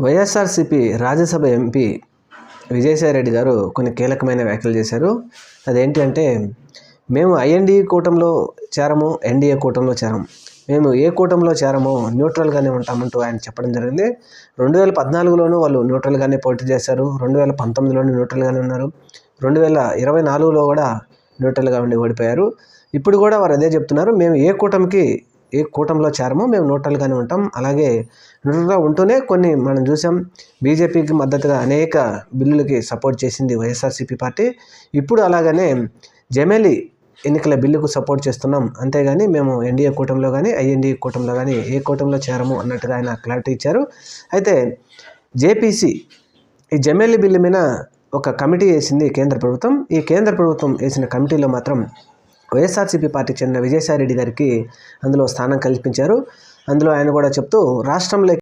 YSRCP Rajya Sabha MP Vijayasai Reddy గారు కొన్ని కీలకమైన వ్యాఖ్యలు చేశారు. అదేంటి అంటే, మేము ఐఎన్డీఏ కూటమిలో చేరము, ఎన్డీఏ కూటమిలో చేరము, మేము ఏ కూటమిలో చేరమో న్యూట్రల్గానే ఉంటామంటూ ఆయన చెప్పడం జరిగింది. 2014లోనూ వాళ్ళు న్యూట్రల్గానే పోటీ చేశారు, 2019లోనూ న్యూట్రల్గానే ఉన్నారు, 2024లో కూడా న్యూట్రల్గా ఉండి ఓడిపోయారు. ఇప్పుడు కూడా వారు అదే చెప్తున్నారు, మేము ఏ కూటమిలో చేరమో మేము న్యూట్రల్గానే ఉంటాం. అలాగే న్యూట్రల్గా ఉంటూనే కొన్ని మనం చూసాం, బీజేపీకి మద్దతుగా అనేక బిల్లులకి సపోర్ట్ చేసింది వైఎస్ఆర్సీపీ పార్టీ. ఇప్పుడు అలాగనే జమేలి ఎన్నికల బిల్లుకు సపోర్ట్ చేస్తున్నాం, అంతేగాని మేము ఎన్డీఏ కూటమిలో కానీ ఐఎన్డీఏ కూటమిలో కానీ ఏ కూటమిలో చేరము అన్నట్టుగా ఆయన క్లారిటీ ఇచ్చారు. అయితే జేపీసీ ఈ జమేలి బిల్లు మీద ఒక కమిటీ వేసింది కేంద్ర ప్రభుత్వం. ఈ కేంద్ర ప్రభుత్వం వేసిన కమిటీలో మాత్రం వైఎస్ఆర్సీపీ పార్టీకి చెందిన విజయసాయిరెడ్డి గారికి అందులో స్థానం కల్పించారు. అందులో ఆయన కూడా చెప్తూ, రాష్ట్రంలో